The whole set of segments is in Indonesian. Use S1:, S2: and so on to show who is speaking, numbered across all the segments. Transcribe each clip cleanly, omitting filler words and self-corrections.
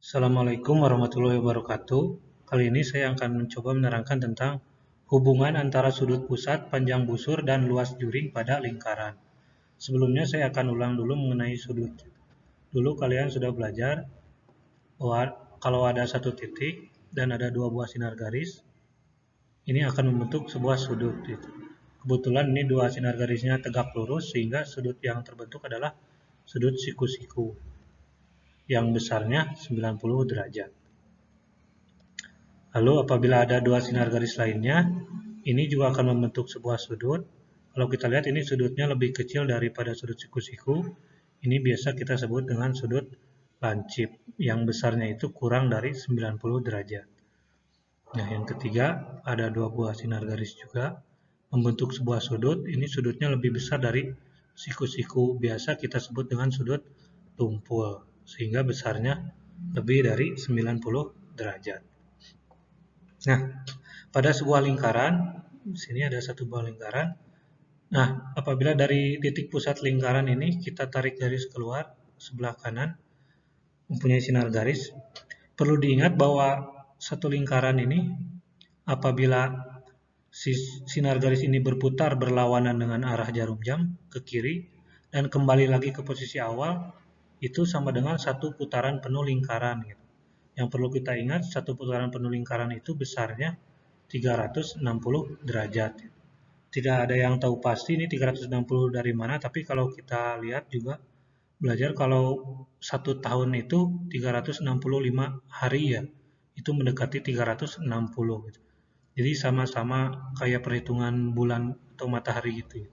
S1: Assalamualaikum warahmatullahi wabarakatuh. Kali ini saya akan mencoba menerangkan tentang hubungan antara sudut pusat, panjang busur, dan luas juring pada lingkaran. Sebelumnya saya akan ulang dulu mengenai sudut. Dulu kalian sudah belajar bahwa kalau ada satu titik dan ada dua buah sinar garis, ini akan membentuk sebuah sudut. Kebetulan ini dua sinar garisnya tegak lurus sehingga sudut yang terbentuk adalah sudut siku-siku yang besarnya 90 derajat. Lalu apabila ada dua sinar garis lainnya, ini juga akan membentuk sebuah sudut. Kalau kita lihat ini sudutnya lebih kecil daripada sudut siku-siku. Ini biasa kita sebut dengan sudut lancip, yang besarnya itu kurang dari 90 derajat. Nah, yang ketiga, ada dua buah sinar garis juga membentuk sebuah sudut. Ini sudutnya lebih besar dari siku-siku. Biasa kita sebut dengan sudut tumpul, sehingga besarnya lebih dari 90 derajat. Nah, pada sebuah lingkaran, di sini ada satu buah lingkaran. Nah, apabila dari titik pusat lingkaran ini kita tarik garis keluar sebelah kanan, mempunyai sinar garis, perlu diingat bahwa satu lingkaran ini, apabila sinar garis ini berputar berlawanan dengan arah jarum jam ke kiri, dan kembali lagi ke posisi awal, itu sama dengan satu putaran penuh lingkaran. Yang perlu kita ingat, satu putaran penuh lingkaran itu besarnya 360 derajat. Tidak ada yang tahu pasti ini 360 dari mana, tapi kalau kita lihat juga belajar kalau satu tahun itu 365 hari ya, itu mendekati 360 gitu. Jadi sama-sama kayak perhitungan bulan atau matahari gitu ya.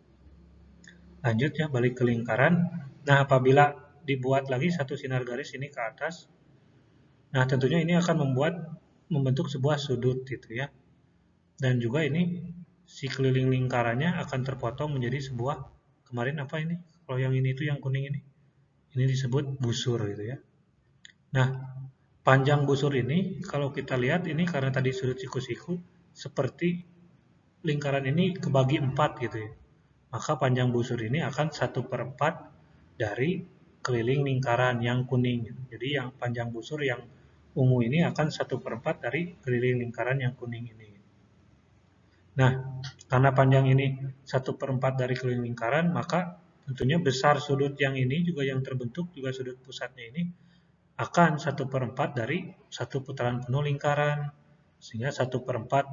S1: Lanjut ya, balik ke lingkaran. Nah, apabila dibuat lagi satu sinar garis ini ke atas, nah tentunya ini akan membentuk sebuah sudut gitu ya. Dan juga ini si keliling lingkarannya akan terpotong menjadi sebuah, kemarin apa ini? Kalau yang ini itu yang kuning ini. Ini disebut busur gitu ya. Nah, panjang busur ini kalau kita lihat ini karena tadi sudut siku-siku seperti lingkaran ini kebagi 4 gitu ya. Maka panjang busur ini akan 1/4 dari keliling lingkaran yang kuning. Jadi yang panjang busur yang ungu ini akan 1/4 dari keliling lingkaran yang kuning ini. Nah, karena panjang ini 1/4 dari keliling lingkaran, maka tentunya besar sudut yang ini juga yang terbentuk, juga sudut pusatnya ini, akan 1/4 dari satu putaran penuh lingkaran. Sehingga 1/4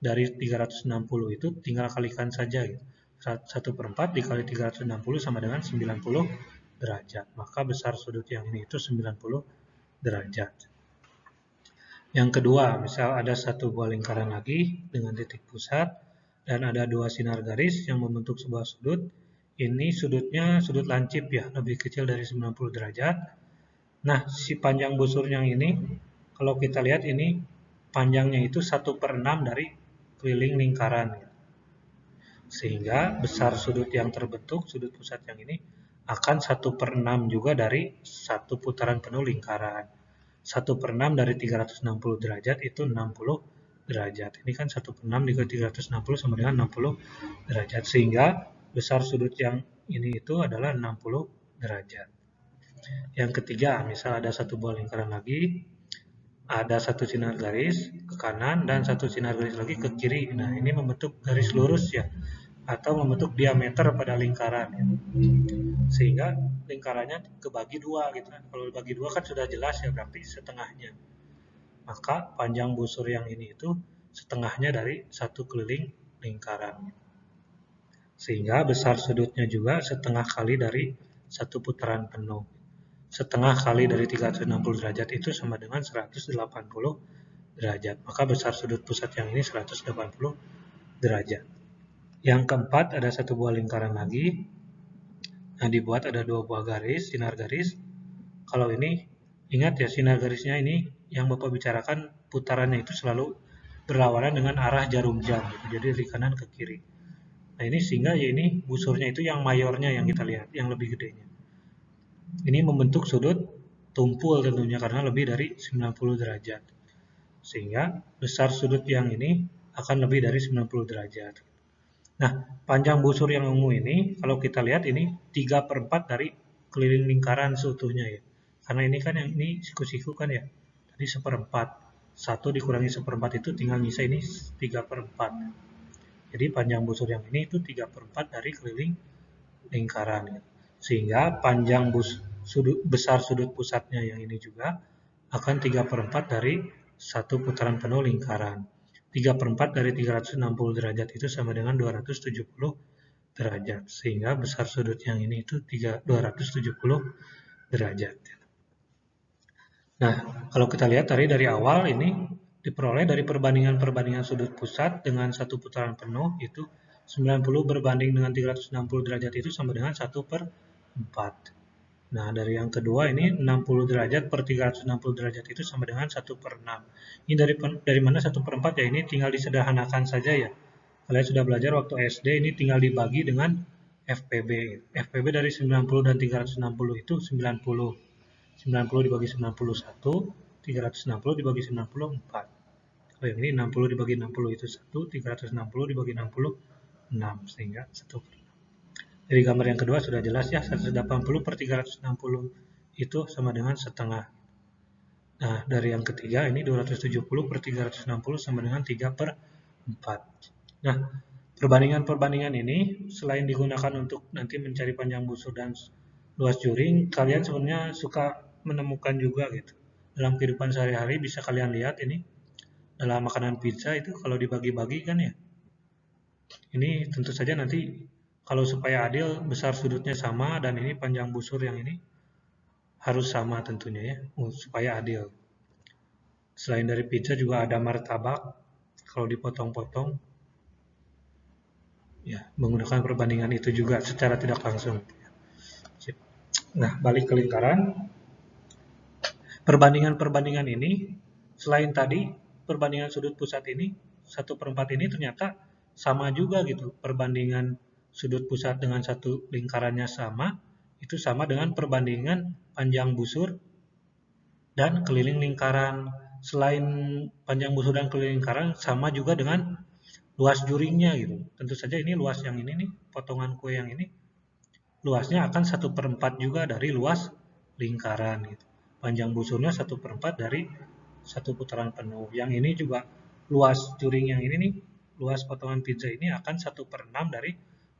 S1: dari 360 itu tinggal kalikan saja. 1/4 dikali 360 sama dengan 90 derajat. Maka besar sudut yang ini itu 90 derajat. Yang kedua, misal ada satu buah lingkaran lagi dengan titik pusat dan ada dua sinar garis yang membentuk sebuah sudut. Ini sudutnya sudut lancip ya, lebih kecil dari 90 derajat. Nah, si panjang busur yang ini, kalau kita lihat ini panjangnya itu 1/6 dari keliling lingkaran. Sehingga besar sudut yang terbentuk, sudut pusat yang ini, akan 1/6 juga dari satu putaran penuh lingkaran. 1/6 dari 360 derajat itu 60 derajat. Ini kan 1/6 dikali 360 sama dengan 60 derajat. Sehingga besar sudut yang ini itu adalah 60 derajat. Yang ketiga, misal ada satu buah lingkaran lagi, ada satu sinar garis ke kanan dan satu sinar garis lagi ke kiri. Nah, ini membentuk garis lurus ya, atau membentuk diameter pada lingkaran. Ya. Sehingga lingkarannya kebagi dua gitu kan. Kalau dibagi dua kan sudah jelas ya, berarti setengahnya. Maka panjang busur yang ini itu setengahnya dari satu keliling lingkaran. Sehingga besar sudutnya juga setengah kali dari satu putaran penuh. Setengah kali dari 360 derajat itu sama dengan 180 derajat. Maka besar sudut pusat yang ini 180 derajat. Yang keempat, ada satu buah lingkaran lagi. Nah, dibuat ada dua buah garis, sinar garis. Kalau ini, ingat ya, sinar garisnya ini yang Bapak bicarakan putarannya itu selalu berlawanan dengan arah jarum jam. Gitu. Jadi dari kanan ke kiri. Nah, ini sehingga ya ini busurnya itu yang mayornya yang kita lihat, yang lebih gedenya. Ini membentuk sudut tumpul tentunya karena lebih dari 90 derajat. Sehingga besar sudut yang ini akan lebih dari 90 derajat. Nah, panjang busur yang ungu ini, kalau kita lihat ini 3/4 dari keliling lingkaran seutuhnya ya. Karena ini kan yang ini siku-siku kan ya. Tadi 1/4. 1 dikurangi 1/4 itu tinggal nyisa ini 3/4. Jadi panjang busur yang ini itu 3/4 dari keliling lingkaran. Sehingga panjang besar sudut pusatnya yang ini juga akan 3/4 dari satu putaran penuh lingkaran. 3/4 dari 360 derajat itu sama dengan 270 derajat. Sehingga besar sudut yang ini itu 270 derajat. Nah, kalau kita lihat dari awal ini diperoleh dari perbandingan sudut pusat dengan satu putaran penuh itu 90 berbanding dengan 360 derajat itu sama dengan 1/4. Nah, dari yang kedua ini 60 derajat per 360 derajat itu sama dengan 1/6. Ini dari mana 1/4 ya? Ini tinggal disederhanakan saja ya. Kalian sudah belajar waktu SD ini tinggal dibagi dengan FPB. FPB dari 90 dan 360 itu 90. 90 dibagi 91, 360 dibagi 94. Kalau yang ini 60 dibagi 60 itu 1, 360 dibagi 60, 6. Sehingga 1/6. Dari gambar yang kedua sudah jelas ya, 180 per 360 itu sama dengan setengah. Nah, dari yang ketiga ini 270 per 360 sama dengan 3/4. Nah, perbandingan-perbandingan ini selain digunakan untuk nanti mencari panjang busur dan luas juring, kalian sebenarnya suka menemukan juga gitu. Dalam kehidupan sehari-hari bisa kalian lihat ini dalam makanan pizza itu kalau dibagi-bagi kan ya. Ini tentu saja nanti kalau supaya adil besar sudutnya sama dan ini panjang busur yang ini harus sama tentunya ya supaya adil. Selain dari pizza juga ada martabak kalau dipotong-potong ya menggunakan perbandingan itu juga secara tidak langsung. Nah, balik ke lingkaran. Perbandingan-perbandingan ini selain tadi perbandingan sudut pusat ini 1/4 ini ternyata sama juga gitu. Perbandingan sudut pusat dengan satu lingkarannya sama, itu sama dengan perbandingan panjang busur dan keliling lingkaran. Selain panjang busur dan keliling lingkaran, sama juga dengan luas juringnya gitu. Tentu saja ini luas yang ini nih, potongan kue yang ini, luasnya akan 1/4 juga dari luas lingkaran gitu. Panjang busurnya 1/4 dari satu putaran penuh. Yang ini juga luas juring yang ini nih, luas potongan pizza ini akan 1/6 dari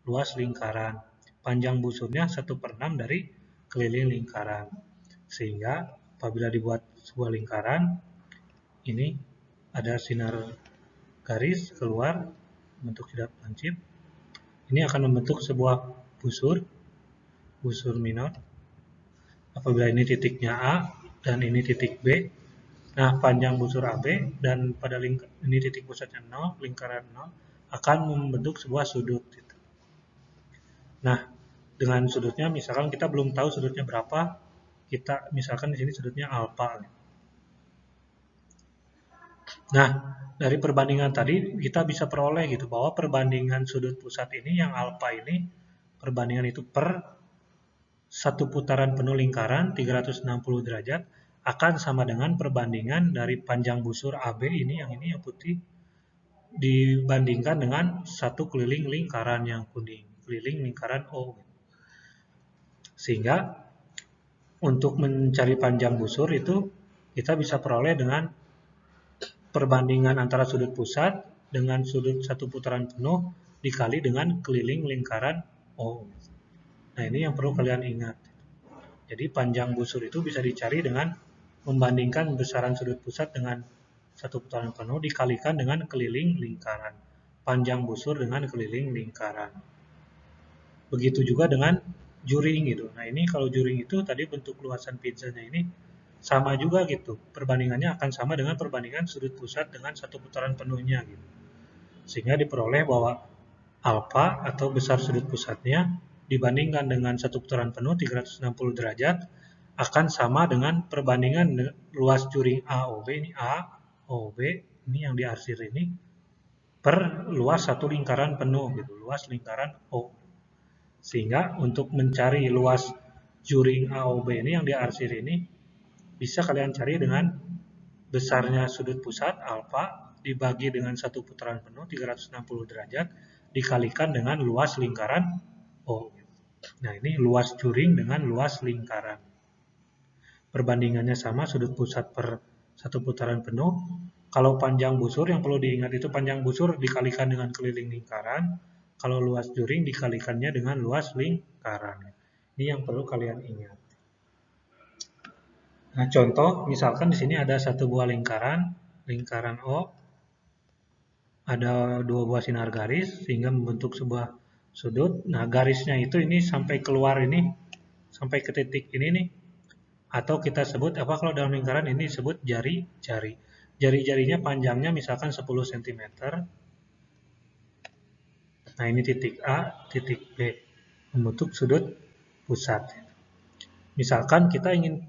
S1: luas lingkaran. Panjang busurnya 1/6 dari keliling lingkaran. Sehingga apabila dibuat sebuah lingkaran, ini ada sinar garis keluar bentuk tidak lancip. Ini akan membentuk sebuah busur minor. Apabila ini titiknya A dan ini titik B, nah panjang busur AB dan pada ini titik pusatnya 0, lingkaran 0, akan membentuk sebuah sudut. Nah, dengan sudutnya misalkan kita belum tahu sudutnya berapa, kita misalkan di sini sudutnya alfa. Nah, dari perbandingan tadi kita bisa peroleh gitu bahwa perbandingan sudut pusat ini yang alfa ini perbandingan itu per satu putaran penuh lingkaran 360 derajat akan sama dengan perbandingan dari panjang busur AB ini yang putih dibandingkan dengan satu keliling lingkaran yang kuning, keliling lingkaran O. Sehingga untuk mencari panjang busur itu kita bisa peroleh dengan perbandingan antara sudut pusat dengan sudut satu putaran penuh dikali dengan keliling lingkaran O. Nah, ini yang perlu kalian ingat. Jadi panjang busur itu bisa dicari dengan membandingkan besaran sudut pusat dengan satu putaran penuh dikalikan dengan keliling lingkaran. Panjang busur dengan keliling lingkaran. Begitu juga dengan juring gitu. Nah, ini kalau juring itu tadi bentuk luasan pizzanya ini sama juga gitu. Perbandingannya akan sama dengan perbandingan sudut pusat dengan satu putaran penuhnya gitu. Sehingga diperoleh bahwa alfa atau besar sudut pusatnya dibandingkan dengan satu putaran penuh 360 derajat akan sama dengan perbandingan luas juring AOB ini AOB ini yang diarsir ini per luas satu lingkaran penuh gitu, luas lingkaran O. Sehingga untuk mencari luas juring AOB ini yang diarsir ini bisa kalian cari dengan besarnya sudut pusat alfa dibagi dengan satu putaran penuh 360 derajat dikalikan dengan luas lingkaran O. Nah, ini luas juring dengan luas lingkaran. perbandingannya sama, sudut pusat per satu putaran penuh. Kalau panjang busur, yang perlu diingat itu panjang busur dikalikan dengan keliling lingkaran. Kalau luas juring dikalikannya dengan luas lingkaran. Ini yang perlu kalian ingat. Nah, contoh, misalkan di sini ada satu buah lingkaran O, ada dua buah sinar garis sehingga membentuk sebuah sudut. Nah, garisnya itu ini sampai keluar ini, sampai ke titik ini nih. Atau kita sebut apa kalau dalam lingkaran ini disebut jari-jari. Jari-jarinya panjangnya misalkan 10 cm. Nah, ini titik A, titik B. Membentuk sudut pusat. Misalkan kita ingin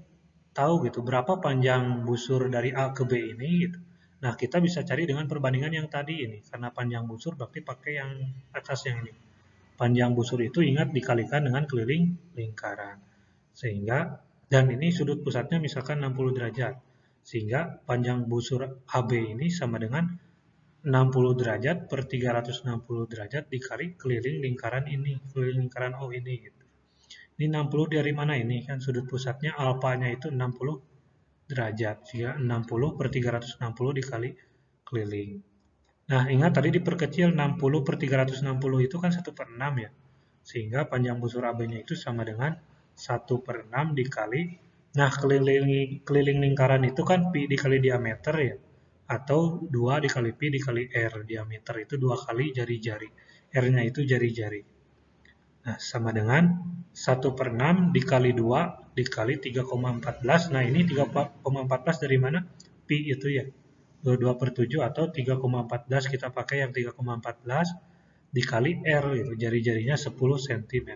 S1: tahu gitu berapa panjang busur dari A ke B ini gitu. Nah, kita bisa cari dengan perbandingan yang tadi ini. Karena panjang busur berarti pakai yang atas yang ini. Panjang busur itu ingat dikalikan dengan keliling lingkaran. Sehingga, dan ini sudut pusatnya misalkan 60 derajat. Sehingga panjang busur AB ini sama dengan 60 derajat per 360 derajat dikali keliling lingkaran ini. Keliling lingkaran O ini gitu. Ini 60 dari mana ini? Kan sudut pusatnya alfanya itu 60 derajat. Sehingga 60 per 360 dikali keliling. Nah, ingat tadi diperkecil 60 per 360 itu kan 1 per 6 ya. Sehingga panjang busur AB-nya itu sama dengan 1 per 6 dikali. Nah, keliling lingkaran itu kan pi dikali diameter ya. Atau 2 dikali pi dikali R. Diameter itu 2 kali jari-jari. R-nya itu jari-jari. Nah, sama dengan 1 per 6 dikali 2 dikali 3,14. Nah, ini 3,14 dari mana? Pi itu ya. 2 per 7 atau 3,14 kita pakai yang 3,14 dikali R gitu. Jari-jarinya 10 cm.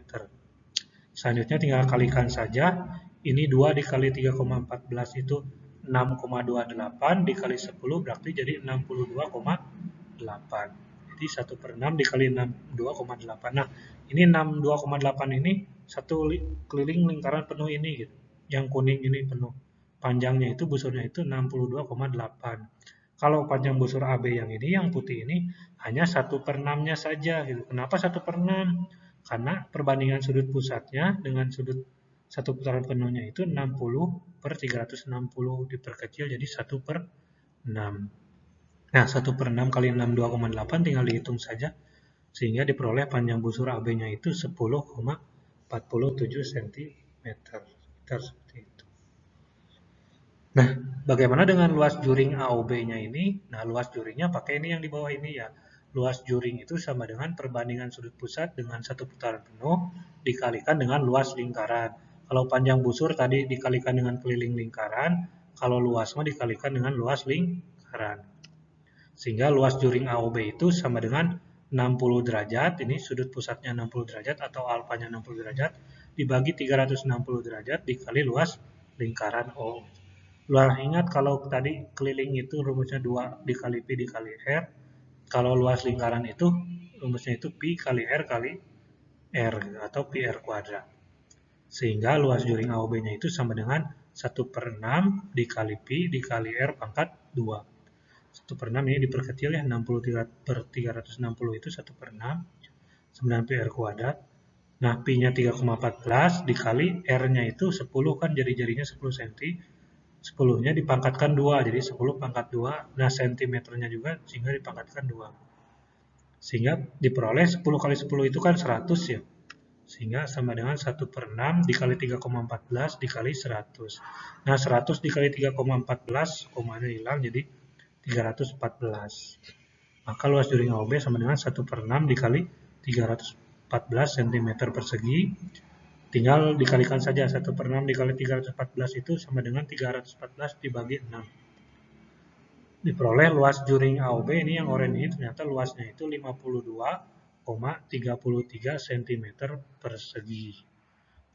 S1: Selanjutnya tinggal kalikan saja. Ini 2 dikali 3,14 itu 6,28 dikali 10 berarti jadi 62,8. Jadi 1 per 6 dikali 62,8. Nah, ini 62,8 ini satu keliling lingkaran penuh ini gitu. Yang kuning ini penuh. Panjangnya itu busurnya itu 62,8. Kalau panjang busur AB yang ini, yang putih ini hanya 1 per 6-nya saja gitu. Kenapa 1 per 6? Karena perbandingan sudut pusatnya dengan sudut satu putaran penuhnya itu 60 per 360 diperkecil jadi 1 per 6. Nah, 1 per 6 kali 6, 2,8 tinggal dihitung saja. Sehingga diperoleh panjang busur AB-nya itu 10,47 cm. Seperti itu. Nah, bagaimana dengan luas juring AOB-nya ini? Nah, luas juringnya pakai ini yang di bawah ini ya. Luas juring itu sama dengan perbandingan sudut pusat dengan satu putaran penuh dikalikan dengan luas lingkaran. Kalau panjang busur tadi dikalikan dengan keliling lingkaran, kalau luas mah dikalikan dengan luas lingkaran. Sehingga luas juring AOB itu sama dengan 60 derajat, ini sudut pusatnya 60 derajat atau alfanya 60 derajat, dibagi 360 derajat dikali luas lingkaran O. Nah, ingat kalau tadi keliling itu rumusnya 2 dikali pi dikali R, kalau luas lingkaran itu rumusnya itu pi kali R kali R atau pi R kuadrat. Sehingga luas juring AOB-nya itu sama dengan 1 per 6 dikali pi dikali R pangkat 2. 1 per 6 ini diperkecil ya, 63 per 360 itu 1 per 6, 9 pi R kuadrat. Nah, pi-nya 3,14 dikali R-nya itu 10 kan jari-jarinya 10 cm. 10-nya dipangkatkan 2, jadi 10 pangkat 2. Nah, cm-nya juga sehingga dipangkatkan 2. Sehingga diperoleh 10 kali 10 itu kan 100 ya. Sehingga sama dengan 1 per 6 dikali 3,14 dikali 100. Nah, 100 dikali 3,14, komanya hilang jadi 314. Maka luas juring AOB sama dengan 1 per 6 dikali 314 cm persegi. Tinggal dikalikan saja 1 per 6 dikali 314 itu sama dengan 314 dibagi 6. Diperoleh luas juring AOB ini yang oranye ini ternyata luasnya itu 52,33 cm persegi.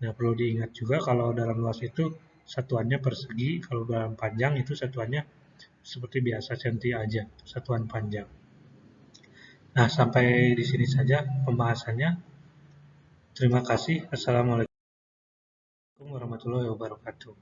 S1: Nah, perlu diingat juga kalau dalam luas itu satuannya persegi, kalau dalam panjang itu satuannya seperti biasa senti aja, satuan panjang. Nah, sampai di sini saja pembahasannya. Terima kasih. Assalamualaikum warahmatullahi wabarakatuh.